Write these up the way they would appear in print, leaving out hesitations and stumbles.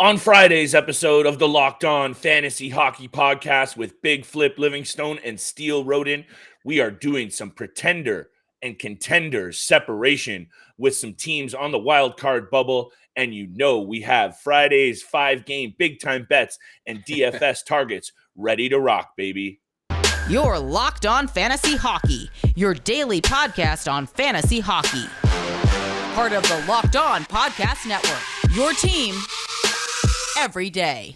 On Friday's episode of the Locked On Fantasy Hockey Podcast with Big Flip Livingstone and Steele Roden, we are doing some pretender and contenders separation with some teams on the wild card bubble. And you know we have Friday's 5-game big-time bets and DFS targets ready to rock, baby. You're Locked On Fantasy Hockey, your daily podcast on fantasy hockey. Part of the Locked On Podcast Network, your team every day.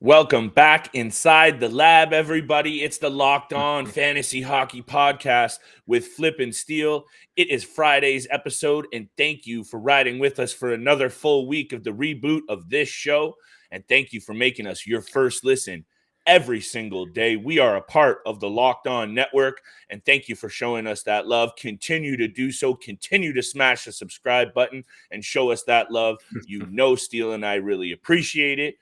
Welcome back inside the lab, everybody. It's the Locked On Fantasy Hockey Podcast with Flip and Steele. It is Friday's episode, and thank you for riding with us for another full week of the reboot of this show. And thank you for making us your first listen every single day. We are a part of the Locked On Network, and thank you for showing us that love. Continue to do so. Continue to smash the subscribe button and show us that love. You know Steele and I really appreciate it.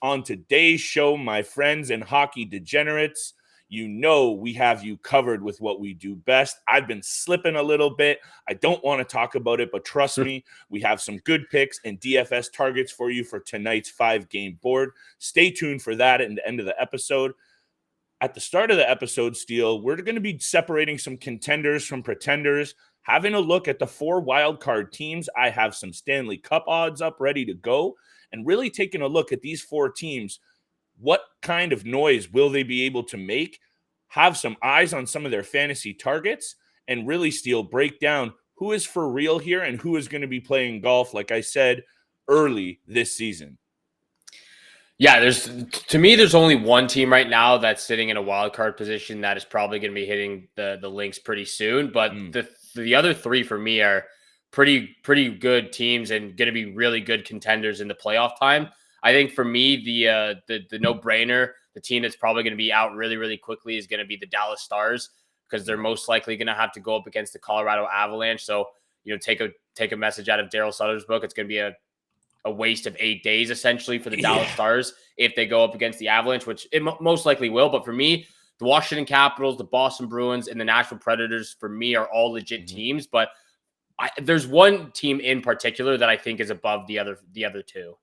On today's show, my friends and hockey degenerates, you know we have you covered with what we do best. I've been slipping a little bit. I don't want to talk about it, but trust me, we have some good picks and DFS targets for you for tonight's 5-game board. Stay tuned for that at the end of the episode. At the start of the episode, Steele, we're going to be separating some contenders from pretenders, having a look at the 4 wildcard teams. I have some Stanley Cup odds up ready to go, and really taking a look at these 4 teams. What kind of noise will they be able to make? Have some eyes on some of their fantasy targets, and really, Steele, break down who is for real here and who is going to be playing golf, like I said, early this season. Yeah, there's only one team right now that's sitting in a wild card position that is probably going to be hitting the links pretty soon. But the other 3 for me are pretty good teams and going to be really good contenders in the playoff time. I think for me, the no-brainer, the team that's probably going to be out really, really quickly is going to be the Dallas Stars, because they're most likely going to have to go up against the Colorado Avalanche. So, take a message out of Daryl Sutter's book. It's going to be a waste of 8 days, essentially, for the Dallas Stars if they go up against the Avalanche, which it most likely will. But for me, the Washington Capitals, the Boston Bruins, and the Nashville Predators, for me, are all legit teams. But there's one team in particular that I think is above the other 2.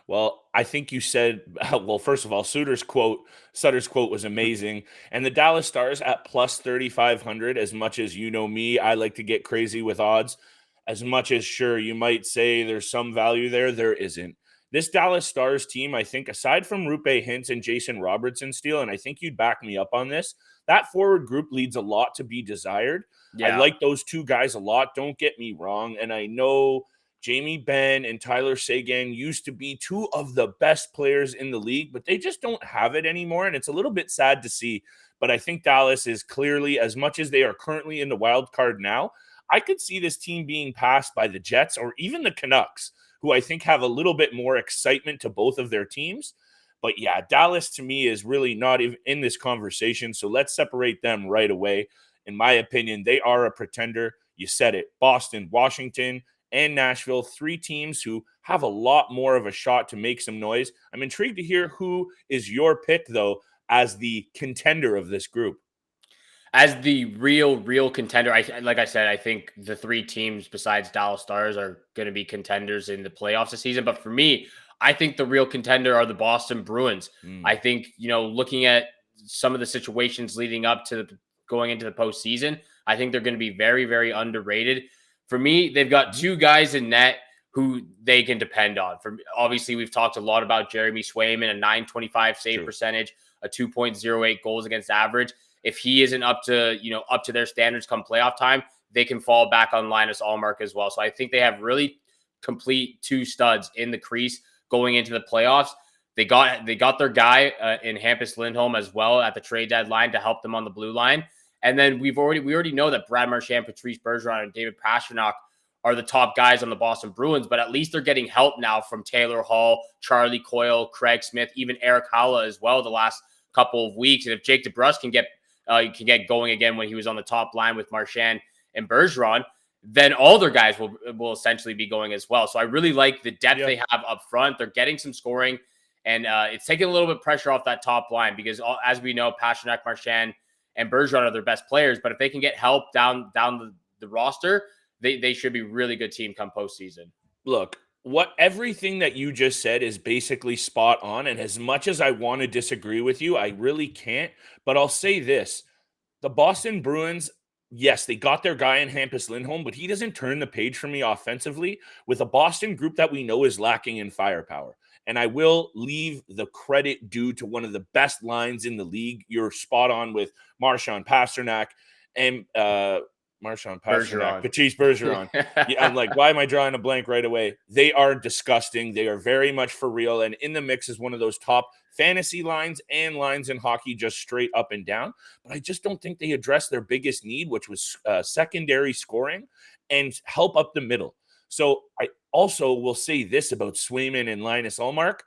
Well, I think you said, well, first of all, Sutter's quote was amazing. And the Dallas Stars at plus 3,500, as much as you know me, I like to get crazy with odds. As much as, sure, you might say there's some value there isn't. This Dallas Stars team, I think, aside from Rupe Hintz and Jason Robertson, Steele, and I think you'd back me up on this, that forward group leaves a lot to be desired. Yeah. I like those 2 guys a lot, don't get me wrong. And I know Jamie Benn and Tyler Seguin used to be 2 of the best players in the league, but they just don't have it anymore, and it's a little bit sad to see. But I think Dallas is clearly, as much as they are currently in the wild card now, I could see this team being passed by the Jets or even the Canucks, who I think have a little bit more excitement to both of their teams. But yeah, Dallas to me is really not even in this conversation, so let's separate them right away. In my opinion, they are a pretender. You said it. Boston, Washington, and Nashville, 3 teams who have a lot more of a shot to make some noise. I'm intrigued to hear who is your pick, though, as the contender of this group. As the real contender, like I said, I think the 3 teams besides Dallas Stars are going to be contenders in the playoffs this season. But for me, I think the real contender are the Boston Bruins. I think, looking at some of the situations leading up to going into the postseason, I think they're going to be very, very underrated. For me, they've got 2 guys in net who they can depend on. Obviously, we've talked a lot about Jeremy Swayman, a .925 save percentage, a 2.08 goals against average. If he isn't up to their standards come playoff time, they can fall back on Linus Ullmark as well. So I think they have really complete 2 studs in the crease going into the playoffs. They got their guy in Hampus Lindholm as well at the trade deadline to help them on the blue line. And then we already know that Brad Marchand, Patrice Bergeron, and David Pastrnak are the top guys on the Boston Bruins, but at least they're getting help now from Taylor Hall, Charlie Coyle, Craig Smith, even Eric Haula as well the last couple of weeks. And if Jake DeBrusk can get going again when he was on the top line with Marchand and Bergeron, then all their guys will essentially be going as well. So I really like the depth they have up front. They're getting some scoring, and it's taking a little bit of pressure off that top line because, as we know, Pastrnak, Marchand, and Bergeron are their best players. But if they can get help down the roster, they should be a really good team come postseason. Look, everything that you just said is basically spot on. And as much as I want to disagree with you, I really can't. But I'll say this. The Boston Bruins, yes, they got their guy in Hampus Lindholm, but he doesn't turn the page for me offensively with a Boston group that we know is lacking in firepower. And I will leave the credit due to one of the best lines in the league. You're spot on with Marchand Pasternak and Patrice Bergeron. Yeah, I'm like, why am I drawing a blank right away? They are disgusting. They are very much for real. And in the mix is one of those top fantasy lines and lines in hockey, just straight up and down. But I just don't think they addressed their biggest need, which was secondary scoring and help up the middle. So I also will say this about Swayman and Linus Ullmark.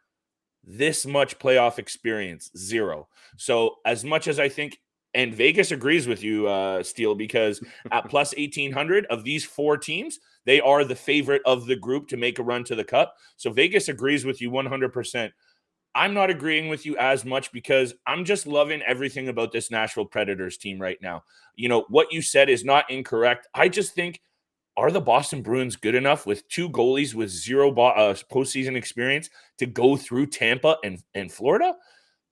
This much playoff experience, zero. So as much as I think, and Vegas agrees with you, Steele, because at plus 1,800 of these 4 teams, they are the favorite of the group to make a run to the cup. So Vegas agrees with you 100%. I'm not agreeing with you as much because I'm just loving everything about this Nashville Predators team right now. You know, what you said is not incorrect. I just think, are the Boston Bruins good enough with 2 goalies with 0 postseason experience to go through Tampa and Florida?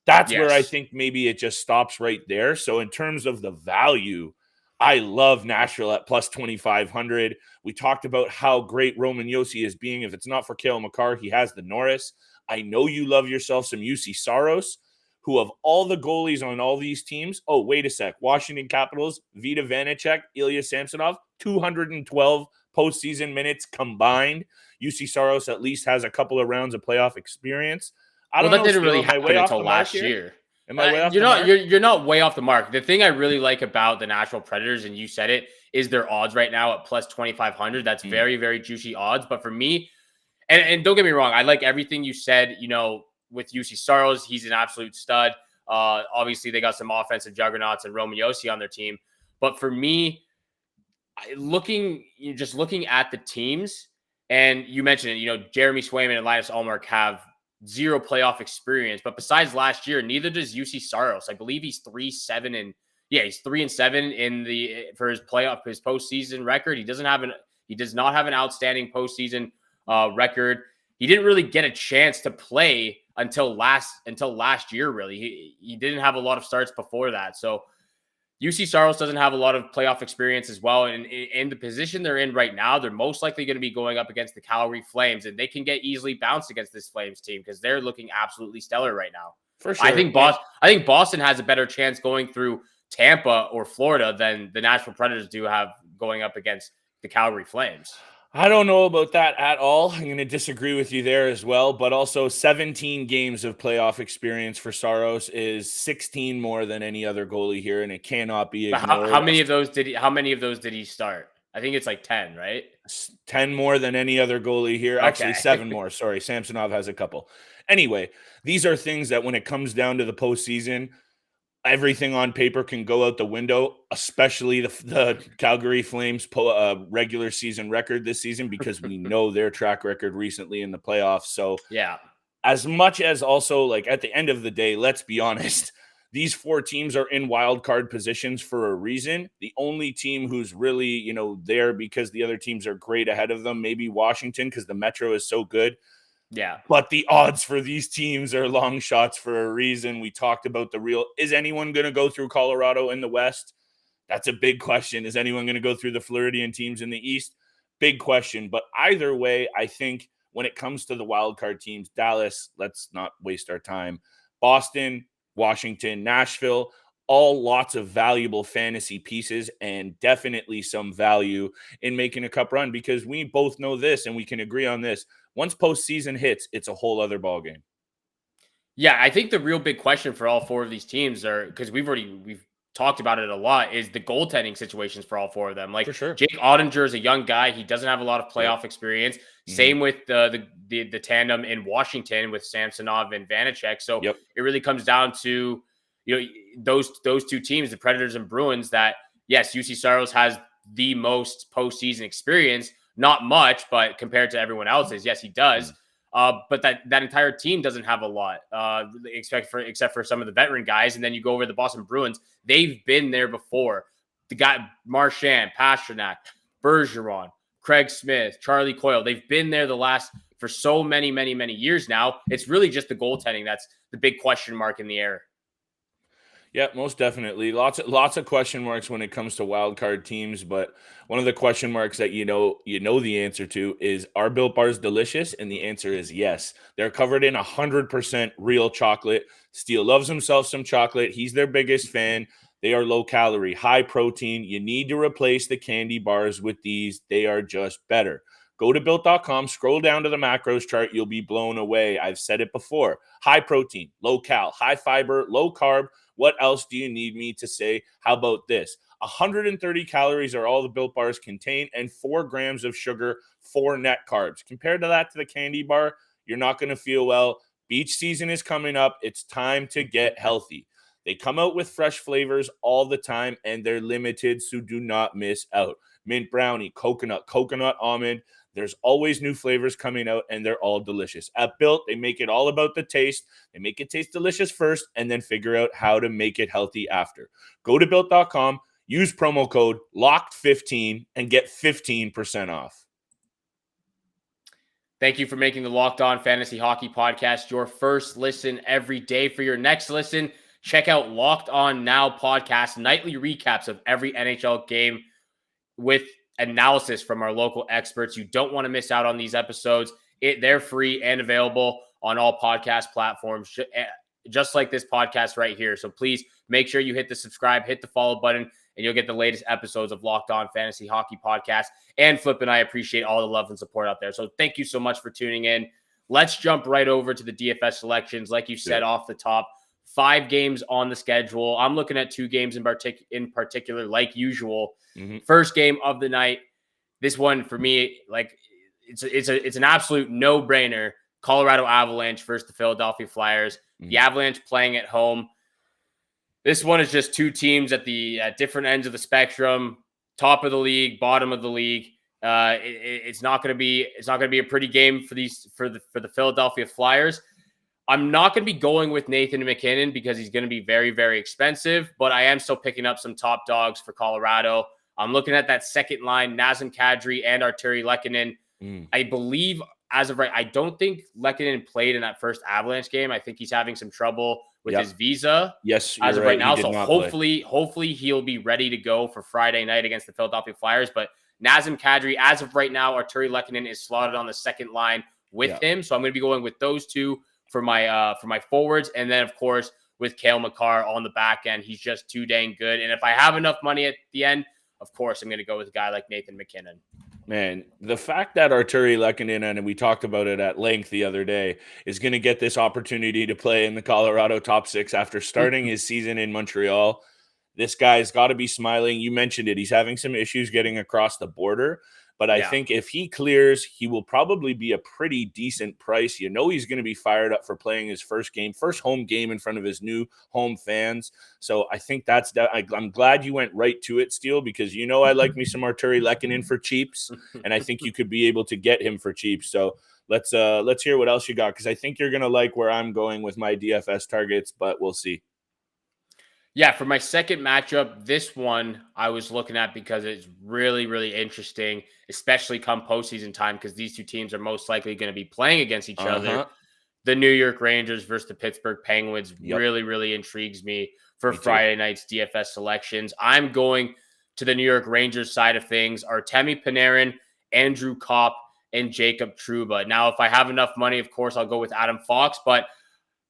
That's where I think maybe it just stops right there. So in terms of the value, I love Nashville at plus 2,500. We talked about how great Roman Josi is being. If it's not for Cale Makar, he has the Norris. I know you love yourself some UC Saros, who of all the goalies on all these teams, oh, wait a sec, Washington Capitals, Vita Vanacek, Ilya Samsonov, 212 postseason minutes combined. UC Saros at least has a couple of rounds of playoff experience. I don't know. That didn't really happen until last year. Am I way off the mark? You're not way off the mark. The thing I really like about the Nashville Predators, and you said it, is their odds right now at plus 2,500. That's very, very juicy odds. But for me, and don't get me wrong, I like everything you said, you know, with UC Saros. He's an absolute stud. Obviously, they got some offensive juggernauts and Roman Josi on their team. But for me, looking at the teams, and you mentioned it, you know, Jeremy Swayman and Linus Ullmark have 0 playoff experience, but besides last year, neither does UC Saros. I believe he's 3-7 he's 3-7 for his postseason record. He does not have an outstanding postseason record. He didn't really get a chance to play until last year. Really, he didn't have a lot of starts before that. So UC Saros doesn't have a lot of playoff experience as well. And in the position they're in right now, they're most likely going to be going up against the Calgary Flames, and they can get easily bounced against this Flames team because they're looking absolutely stellar right now. For sure. I think Boston has a better chance going through Tampa or Florida than the Nashville Predators do have going up against the Calgary Flames. I don't know about that at all. I'm going to disagree with you there as well. But also 17 games of playoff experience for Saros is 16 more than any other goalie here, and it cannot be ignored. How many of those did he start? I think it's like 10, right? 10 more than any other goalie here. Okay. Actually, 7 more. Sorry, Samsonov has a couple. Anyway, these are things that when it comes down to the postseason, everything on paper can go out the window, especially the Calgary Flames regular season record this season, because we know their track record recently in the playoffs. So yeah, as much as also, like, at the end of the day, let's be honest, these 4 teams are in wild card positions for a reason. The only team who's really, you know, there because the other teams are great ahead of them, maybe Washington, because the Metro is so good. Yeah. But the odds for these teams are long shots for a reason. We talked about is anyone going to go through Colorado in the West? That's a big question. Is anyone going to go through the Floridian teams in the East? Big question. But either way, I think when it comes to the wild card teams, Dallas, let's not waste our time. Boston, Washington, Nashville, all lots of valuable fantasy pieces and definitely some value in making a cup run, because we both know this and we can agree on this. Once postseason hits, it's a whole other ballgame. Yeah, I think the real big question for all 4 of these teams are, because we've talked about it a lot, is the goaltending situations for all 4 of them. Like, for sure. Jake Ottinger is a young guy. He doesn't have a lot of playoff experience. Mm-hmm. Same with the tandem in Washington with Samsonov and Vanacek. So it really comes down to, you know, those 2 teams, the Predators and Bruins, that, yes, UC Saros has the most postseason experience. Not much, but compared to everyone else's, yes, he does. But that entire team doesn't have a lot, except for some of the veteran guys. And then you go over to the Boston Bruins. They've been there before. The guy Marchand, Pastrnak, Bergeron, Craig Smith, Charlie Coyle. They've been there for so many years now. It's really just the goaltending that's the big question mark in the air. Yeah, most definitely. Lots of question marks when it comes to wild card teams, but one of the question marks that you know the answer to is, are Built Bars delicious? And the answer is yes. They're covered in 100% real chocolate. Steele loves himself some chocolate. He's their biggest fan. They are low calorie, high protein. You need to replace the candy bars with these. They are just better. Go to built.com, scroll down to the macros chart. You'll be blown away. I've said it before. High protein, low cal, high fiber, low carb. What else do you need me to say? How about this? 130 calories are all the Built Bars contain, and 4 grams of sugar, 4 net carbs. Compared to the candy bar, you're not going to feel well. Beach season is coming up. It's time to get healthy. They come out with fresh flavors all the time, and they're limited, so do not miss out. Mint brownie, coconut almond. There's always new flavors coming out, and they're all delicious. At Built, they make it all about the taste. They make it taste delicious first, and then figure out how to make it healthy after. Go to Built.com, use promo code LOCKED15, and get 15% off. Thank you for making the Locked On Fantasy Hockey Podcast your first listen every day. For your next listen, check out Locked On Now Podcast, nightly recaps of every NHL game with analysis from our local experts. You don't want to miss out on these episodes. They're free and available on all podcast platforms, just like this podcast right here. So please make sure you hit the subscribe, hit the follow button, and you'll get the latest episodes of Locked On Fantasy Hockey Podcast. And Flip and I appreciate all the love and support out there. So thank you so much for tuning in. Let's jump right over to the DFS selections. Like you said off the top, 5 games on the schedule. I'm looking at 2 games in particular, like usual. First game of the night. This one for me, like it's an absolute no-brainer. Colorado Avalanche versus the Philadelphia Flyers. The Avalanche playing at home. This one is just 2 teams at different ends of the spectrum. Top of the league, bottom of the league. It's not going to be a pretty game for the Philadelphia Flyers. I'm not going to be going with Nathan McKinnon because he's going to be very, very expensive, but I am still picking up some top dogs for Colorado. I'm looking at that second line, Nazem Kadri and Arturi Lehkonen. I believe as of right, I don't think Lehkonen played in that first Avalanche game. I think he's having some trouble with his visa. Yes, as of right now. So hopefully he'll be ready to go for Friday night against the Philadelphia Flyers. But Nazem Kadri, as of right now, Arturi Lehkonen is slotted on the second line with him. So I'm going to be going with those 2 for my forwards. And then, of course, with Cale Makar on the back end, he's just too dang good. And if I have enough money at the end, of course, I'm going to go with a guy like Nathan McKinnon. Man, the fact that Arturi Lehkonen, and we talked about it at length the other day, is going to get this opportunity to play in the Colorado top 6 after starting his season in Montreal, this guy's got to be smiling. You mentioned it. He's having some issues getting across the border, but I think if he clears, he will probably be a pretty decent price. You know he's going to be fired up for playing his first home game in front of his new home fans. So I think I'm glad you went right to it, Steele, because I like me some Arturi Lehkonen for cheaps, and I think you could be able to get him for cheap. So let's hear what else you got, because I think you're going to like where I'm going with my DFS targets, but we'll see. Yeah, for my second matchup, this one I was looking at because it's really, really interesting, especially come postseason time, because these 2 teams are most likely going to be playing against each other. The New York Rangers versus the Pittsburgh Penguins really, really intrigues me for Friday night's DFS selections. I'm going to the New York Rangers side of things. Artemi Panarin, Andrew Kopp, and Jacob Trouba. Now, if I have enough money, of course, I'll go with Adam Fox, but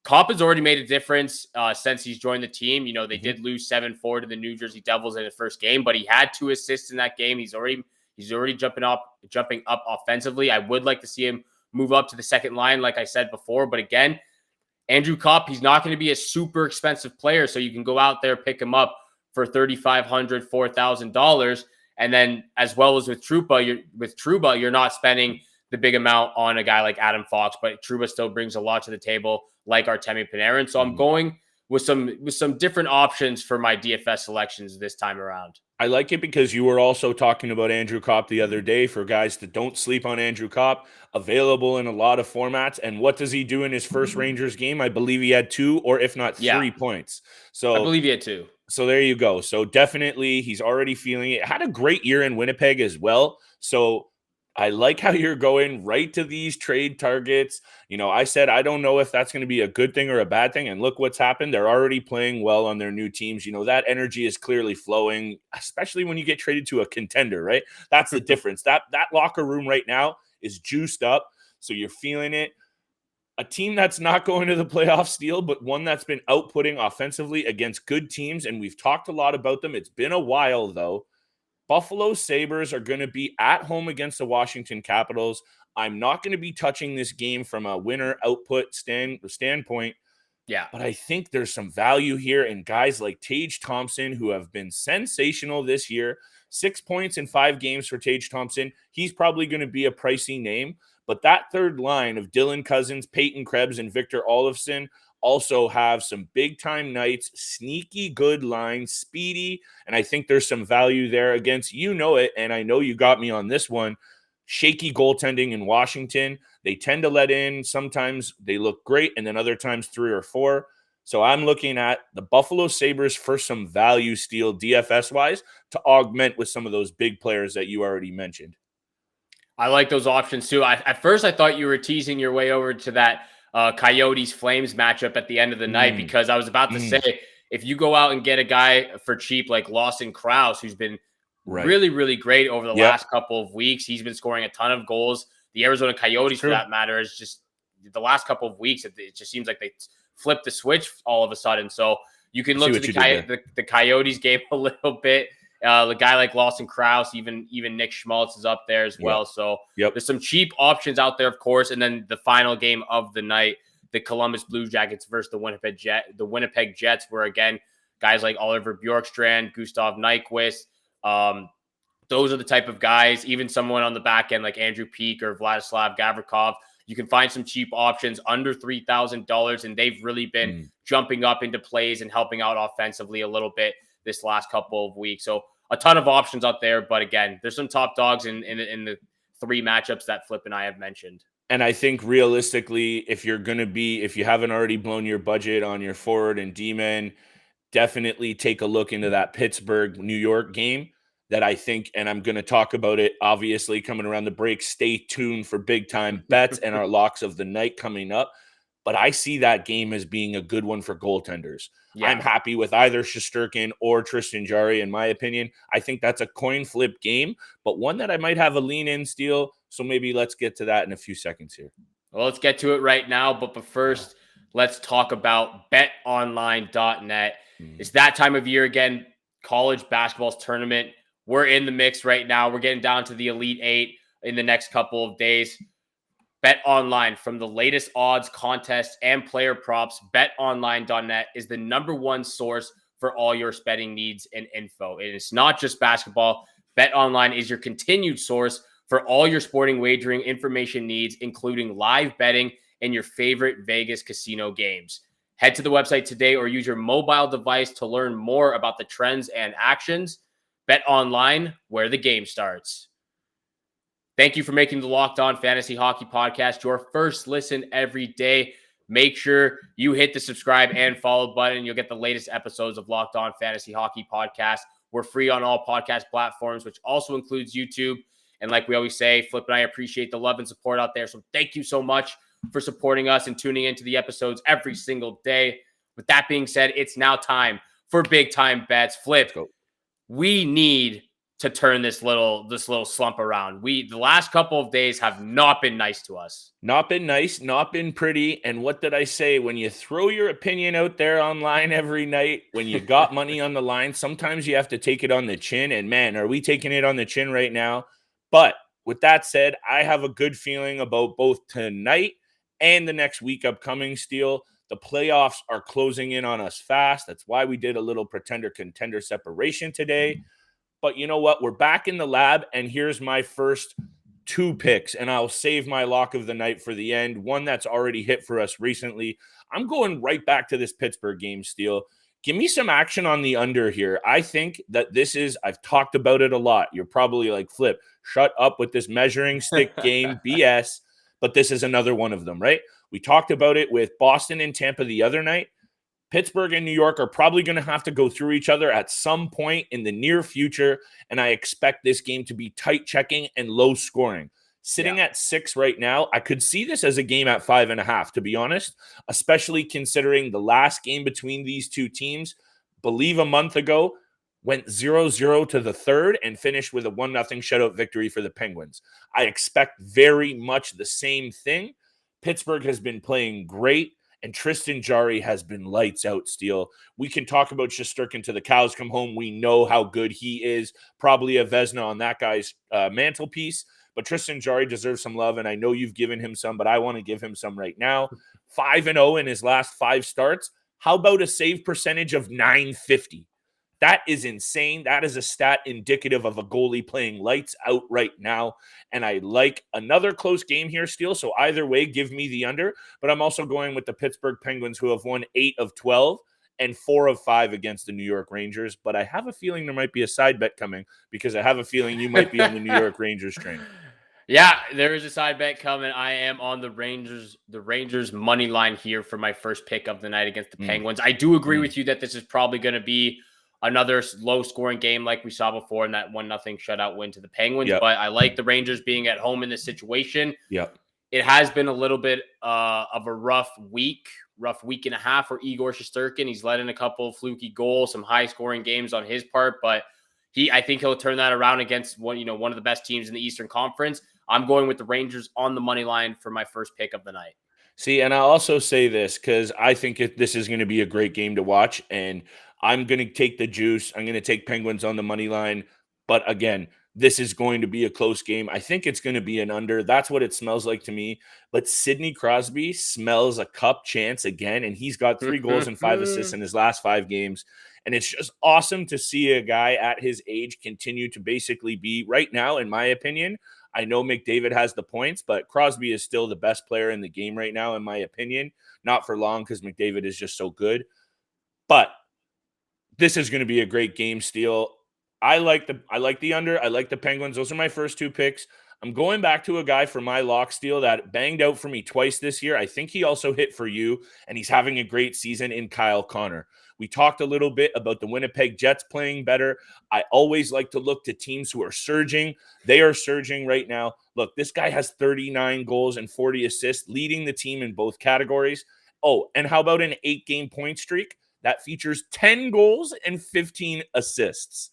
Kopp has already made a difference since he's joined the team. They did lose 7-4 to the New Jersey Devils in the first game, but he had 2 assists in that game. He's already jumping up offensively. I would like to see him move up to the second line, like I said before. But again, Andrew Kopp, he's not going to be a super expensive player, so you can go out there, pick him up for $3,500, $4,000, and then as well as with Trouba, you're not spending the big amount on a guy like Adam Fox, but Trouba still brings a lot to the table, like Artemi Panarin. So I'm going with some different options for my DFS selections this time around. I like it because you were also talking about Andrew Kopp the other day. For guys that don't sleep on Andrew Kopp, available in a lot of formats. And what does he do in his first Rangers game? I believe he had 2 or if not 3 points. I believe he had 2. So there you go. So definitely he's already feeling it. Had a great year in Winnipeg as well. So I like how you're going right to these trade targets. I said I don't know if that's going to be a good thing or a bad thing. And look what's happened. They're already playing well on their new teams. That energy is clearly flowing, especially when you get traded to a contender, right? That's the difference. That locker room right now is juiced up. So you're feeling it. A team that's not going to the playoffs, Steele, but one that's been outputting offensively against good teams. And we've talked a lot about them. It's been a while, though. Buffalo Sabres are going to be at home against the Washington Capitals. I'm not going to be touching this game from a winner output standpoint. Yeah. But I think there's some value here in guys like Tage Thompson, who have been sensational this year. 6 points in 5 games for Tage Thompson. He's probably going to be a pricey name. But that third line of Dylan Cousins, Peyton Krebs, and Victor Olofsson also have some big-time nights, sneaky good lines, speedy, and I think there's some value there against, it, and I know you got me on this one, shaky goaltending in Washington. They tend to let in. Sometimes they look great, and then other times 3 or 4. So I'm looking at the Buffalo Sabres for some value steal DFS-wise to augment with some of those big players that you already mentioned. I like those options too. At first, I thought you were teasing your way over to that Coyotes Flames matchup at the end of the night, because I was about to say, if you go out and get a guy for cheap like Lawson Krause, who's been really, really great over the last couple of weeks, he's been scoring a ton of goals. The Arizona Coyotes, for that matter, is just the last couple of weeks, it just seems like they flipped the switch all of a sudden. So you can look to the Coyotes game a little bit. The guy like Lawson Krause, even Nick Schmaltz is up there as well. So there's some cheap options out there, of course. And then the final game of the night, the Columbus Blue Jackets versus the Winnipeg Jets, where again, guys like Oliver Bjorkstrand, Gustav Nyquist, those are the type of guys. Even someone on the back end like Andrew Peeke or Vladislav Gavrikov, you can find some cheap options under $3,000, and they've really been jumping up into plays and helping out offensively a little bit this last couple of weeks. So a ton of options out there. But again, there's some top dogs in the 3 matchups that Flip and I have mentioned. And I think realistically, if you haven't already blown your budget on your forward and D-men, definitely take a look into that Pittsburgh, New York game that I think, and I'm going to talk about it, obviously, coming around the break. Stay tuned for big time bets and our locks of the night coming up. But I see that game as being a good one for goaltenders. Yeah. I'm happy with either Shesterkin or Tristan Jarry, in my opinion. I think that's a coin flip game, but one that I might have a lean-in Steele. So maybe let's get to that in a few seconds here. Well, let's get to it right now. But first, let's talk about BetOnline.net. It's that time of year again, college basketball's tournament. We're in the mix right now. We're getting down to the Elite 8 in the next couple of days. BetOnline, from the latest odds, contests, and player props, BetOnline.net is the #1 source for all your betting needs and info. And it's not just basketball. BetOnline is your continued source for all your sporting wagering information needs, including live betting and your favorite Vegas casino games. Head to the website today or use your mobile device to learn more about the trends and actions. BetOnline, where the game starts. Thank you for making the Locked On Fantasy Hockey Podcast your first listen every day. Make sure you hit the subscribe and follow button. You'll get the latest episodes of Locked On Fantasy Hockey Podcast. We're free on all podcast platforms, which also includes YouTube. And like we always say, Flip and I appreciate the love and support out there. So thank you so much for supporting us and tuning into the episodes every single day. With that being said, it's now time for big time bets. Flip, we need to turn this little slump around. The last couple of days have not been nice to us. Not been nice, not been pretty. And what did I say? When you throw your opinion out there online every night, when you got money on the line, sometimes you have to take it on the chin. And man, are we taking it on the chin right now? But with that said, I have a good feeling about both tonight and the next week upcoming, Steele. The playoffs are closing in on us fast. That's why we did a little pretender-contender separation today. But you know what? We're back in the lab, and here's my first two picks, and I'll save my lock of the night for the end, one that's already hit for us recently. I'm going right back to this Pittsburgh game, Steele. Give me some action on the under here. I think that I've talked about it a lot. You're probably like, Flip, shut up with this measuring stick game BS, but this is another one of them, right? We talked about it with Boston and Tampa the other night. Pittsburgh and New York are probably going to have to go through each other at some point in the near future, and I expect this game to be tight checking and low scoring. Sitting at 6 right now, I could see this as a game at 5.5, to be honest, especially considering the last game between these two teams, believe a month ago, went 0-0 to the third and finished with a 1-0 shutout victory for the Penguins. I expect very much the same thing. Pittsburgh has been playing great, and Tristan Jarry has been lights out, Steele. We can talk about Shesterkin till the cows come home. We know how good he is. Probably a Vezina on that guy's mantelpiece. But Tristan Jarry deserves some love, and I know you've given him some, but I want to give him some right now. 5-0 in his last 5 starts. How about a save percentage of .950? That is insane. That is a stat indicative of a goalie playing lights out right now. And I like another close game here, Steele. So either way, give me the under. But I'm also going with the Pittsburgh Penguins, who have won 8 of 12 and 4 of 5 against the New York Rangers. But I have a feeling there might be a side bet coming, because I have a feeling you might be on the New York Rangers train. Yeah, there is a side bet coming. I am on the Rangers money line here for my first pick of the night against the Penguins. I do agree with you that this is probably going to be another low scoring game like we saw before in that 1-0 shutout win to the Penguins. But I like the Rangers being at home in this situation. It has been a little bit of a rough week and a half for Igor Shesterkin. He's let in a couple of fluky goals, some high scoring games on his part, but I think he'll turn that around against one of the best teams in the Eastern Conference. I'm going with the Rangers on the money line for my first pick of the night. See, and I'll also say this, because I think this is going to be a great game to watch, and I'm going to take the juice. I'm going to take Penguins on the money line. But again, this is going to be a close game. I think it's going to be an under. That's what it smells like to me. But Sidney Crosby smells a cup chance again, and he's got 3 goals and 5 assists in his last 5 games. And it's just awesome to see a guy at his age continue to basically be, right now, in my opinion, I know McDavid has the points, but Crosby is still the best player in the game right now, in my opinion. Not for long, because McDavid is just so good. But this is going to be a great game, Steele. I like the under. I like the Penguins. Those are my first 2 picks. I'm going back to a guy for my lock, Steele, that banged out for me twice this year. I think he also hit for you, and he's having a great season in Kyle Connor. We talked a little bit about the Winnipeg Jets playing better. I always like to look to teams who are surging. They are surging right now. Look, this guy has 39 goals and 40 assists, leading the team in both categories. Oh, and how about an 8-game point streak that features 10 goals and 15 assists?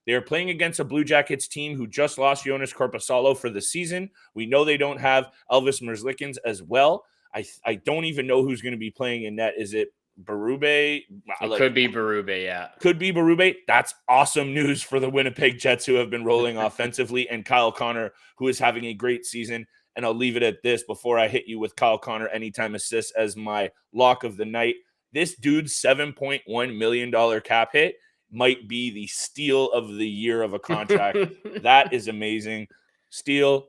They are playing against a Blue Jackets team who just lost Jonas Korpisalo for the season. We know they don't have Elvis Merzlikins as well. I don't even know who's going to be playing in net. Is it Berube? It could be Berube, yeah. Could be Berube. That's awesome news for the Winnipeg Jets, who have been rolling offensively, and Kyle Connor, who is having a great season. And I'll leave it at this before I hit you with Kyle Connor anytime assists as my lock of the night. This dude's $7.1 million cap hit might be the steal of the year of a contract. That is amazing. Steal,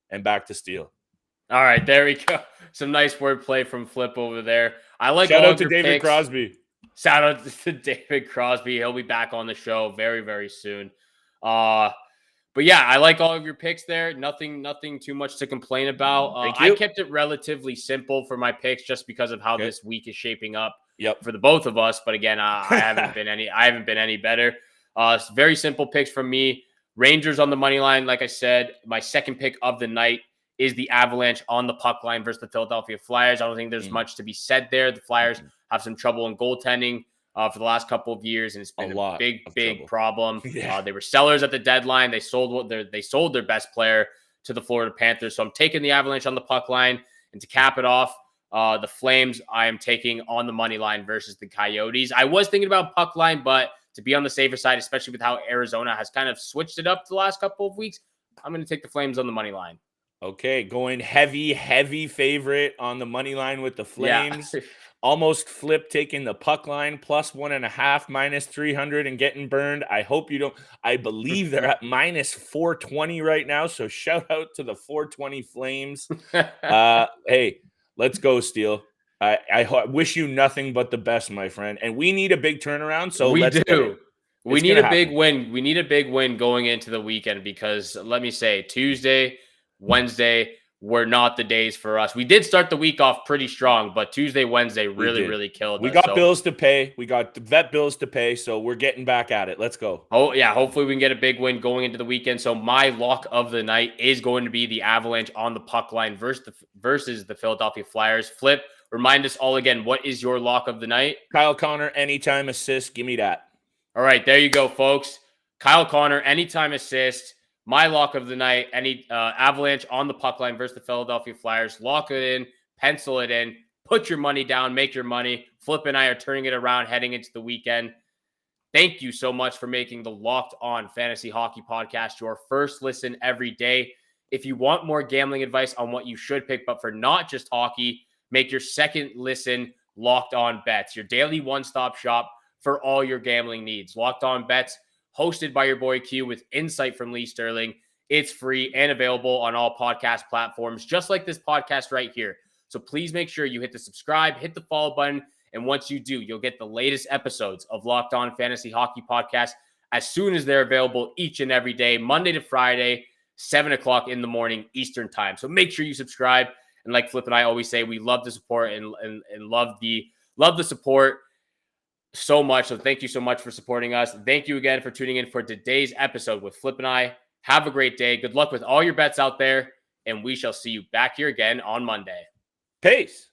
and back to Steele. All right, there we go. Some nice wordplay from Flip over there. I like Shout all out to David picks. Crosby. Shout out to David Crosby. He'll be back on the show very, very soon. But yeah, I like all of your picks there. Nothing too much to complain about. I kept it relatively simple for my picks just because of how this week is shaping up for the both of us. But again, I haven't been any better. Very simple picks from me. Rangers on the money line. Like I said, my second pick of the night is the Avalanche on the puck line versus the Philadelphia Flyers. I don't think there's much to be said there. The Flyers have some trouble in goaltending for the last couple of years, and it's been a big problem. They were sellers at the deadline. They sold their best player to the Florida Panthers. So I'm taking the Avalanche on the puck line, and to cap it off, the Flames I am taking on the money line versus the Coyotes. I was thinking about puck line, but to be on the safer side, especially with how Arizona has kind of switched it up the last couple of weeks, I'm going to take the Flames on the money line. Okay, going heavy favorite on the money line with the Flames. Yeah. Almost Flip taking the puck line plus 1.5, minus 300 and getting burned. I hope you don't. I believe they're at minus 420 right now. So shout out to the 420 Flames. Hey, let's go, Steele. I wish you nothing but the best, my friend. And we need a big turnaround. So we let's do. We It's need gonna a big happen. win. We need a big win going into the weekend because let me say, Tuesday, Wednesday were not the days for us. We did start the week off pretty strong, but Tuesday, Wednesday really killed We us. got bills to pay. We got the vet bills to pay. So we're getting back at it. Let's go. Oh, yeah. Hopefully we can get a big win going into the weekend. So my lock of the night is going to be the Avalanche on the puck line versus the Philadelphia Flyers. Flip, remind us all again, what is your lock of the night? Kyle Connor, anytime assist. Give me that. All right, there you go, folks. Kyle Connor, anytime assist. My lock of the night, Avalanche on the puck line versus the Philadelphia Flyers. Lock it in, pencil it in, put your money down, make your money. Flip and I are turning it around heading into the weekend. Thank you so much for making the Locked On Fantasy Hockey Podcast your first listen every day. If you want more gambling advice on what you should pick, but for not just hockey, make your second listen Locked On Bets, your daily one-stop shop for all your gambling needs. Locked On Bets, hosted by your boy Q with insight from Lee Sterling. It's free and available on all podcast platforms, just like this podcast right here. So please make sure you hit the subscribe, hit the follow button, and once you do, you'll get the latest episodes of Locked On Fantasy Hockey Podcast as soon as they're available each and every day, Monday to Friday, 7 o'clock in the morning Eastern time. So make sure you subscribe. And like Flip and I always say, we love the support and love the support so much. So thank you so much for supporting us. Thank you again for tuning in for today's episode with Flip and I. Have a great day. Good luck with all your bets out there. And we shall see you back here again on Monday. Peace.